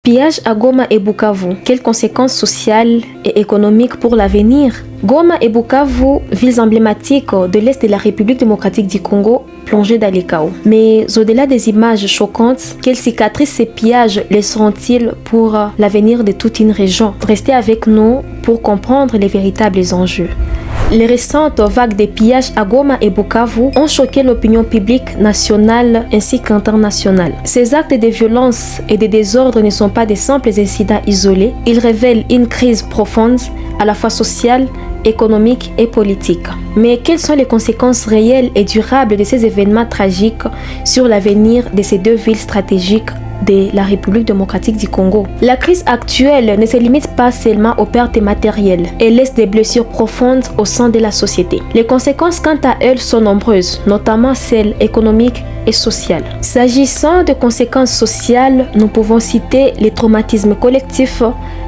Pillage à Goma et Bukavu, quelles conséquences sociales et économiques pour l'avenir? Goma et Bukavu, villes emblématiques de l'Est de la République démocratique du Congo, plongées dans les chaos. Mais au-delà des images choquantes, quelles cicatrices ces pillages laisseront-ils pour l'avenir de toute une région? Restez avec nous pour comprendre les véritables enjeux. Les récentes vagues de pillages à Goma et Bukavu ont choqué l'opinion publique nationale ainsi qu'internationale. Ces actes de violence et de désordre ne sont pas des simples incidents isolés. Ils révèlent une crise profonde, à la fois sociale, économique et politique. Mais quelles sont les conséquences réelles et durables de ces événements tragiques sur l'avenir de ces deux villes stratégiques de la République démocratique du Congo? La crise actuelle ne se limite pas seulement aux pertes matérielles et laisse des blessures profondes au sein de la société. Les conséquences quant à elles sont nombreuses, notamment celles économiques et sociales. S'agissant de conséquences sociales, nous pouvons citer les traumatismes collectifs,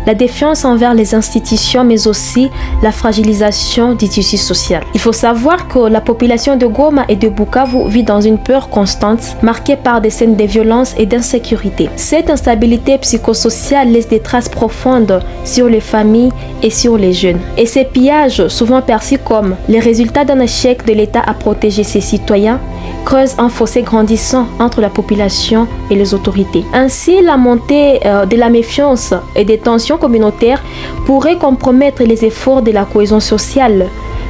la défiance envers les institutions, mais aussi la fragilisation du tissu social. Il faut savoir que la population de Goma et de Bukavu vit dans une peur constante, marquée par des scènes de violence et d'insécurité. Cette instabilité psychosociale laisse des traces profondes sur les familles et sur les jeunes. Et ces pillages, souvent perçus comme les résultats d'un échec de l'État à protéger ses citoyens, creusent un fossé grandissant entre la population et les autorités. Ainsi, la montée de la méfiance et des tensions communautaires pourrait compromettre les efforts de la cohésion sociale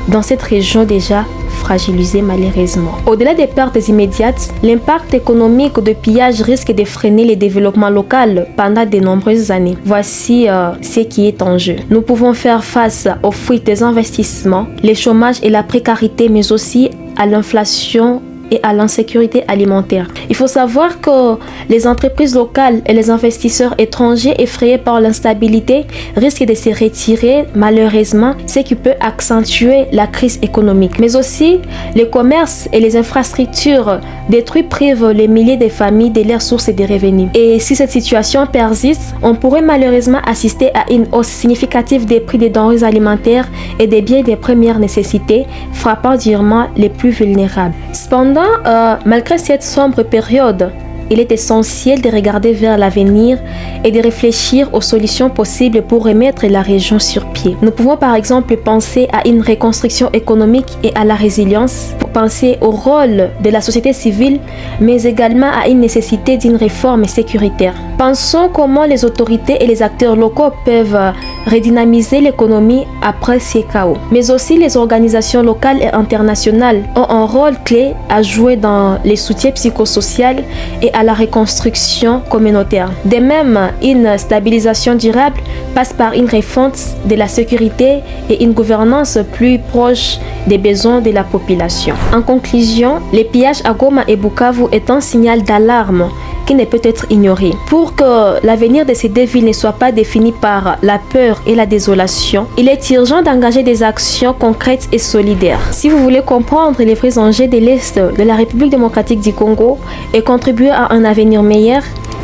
dans cette région déjà fragilisée malheureusement. Au-delà des pertes immédiates, l'impact économique de pillage risque de freiner le développement local pendant de nombreuses années. Voici ce qui est en jeu. Nous pouvons faire face aux fuites des investissements, le chômage et la précarité, mais aussi à l'inflation et à l'insécurité alimentaire. Il faut savoir que les entreprises locales et les investisseurs étrangers effrayés par l'instabilité risquent de se retirer malheureusement, ce qui peut accentuer la crise économique. Mais aussi, le commerce et les infrastructures détruits privent les milliers de familles de leurs sources de revenus. Et si cette situation persiste, on pourrait malheureusement assister à une hausse significative des prix des denrées alimentaires et des biens de première nécessité, frappant durement les plus vulnérables. Cependant, malgré cette sombre période, il est essentiel de regarder vers l'avenir et de réfléchir aux solutions possibles pour remettre la région sur pied. Nous pouvons par exemple penser à une reconstruction économique et à la résilience, pour penser au rôle de la société civile, mais également à une nécessité d'une réforme sécuritaire. Pensons comment les autorités et les acteurs locaux peuvent redynamiser l'économie après ces chaos. Mais aussi les organisations locales et internationales ont un rôle clé à jouer dans les soutiens psychosocial et à la reconstruction communautaire. De même, une stabilisation durable passe par une refonte de la sécurité et une gouvernance plus proche des besoins de la population. En conclusion, le pillage à Goma et Bukavu est un signal d'alarme qui ne peut être ignoré. Pour que l'avenir de ces deux villes ne soit pas défini par la peur et la désolation, il est urgent d'engager des actions concrètes et solidaires. Si vous voulez comprendre les vrais enjeux de l'Est de la République démocratique du Congo et contribuer à un avenir meilleur,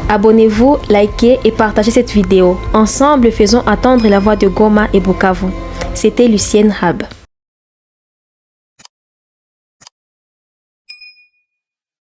abonnez-vous, likez et partagez cette vidéo. Ensemble, faisons entendre la voix de Goma et Bukavu. C'était Lucienne Hab.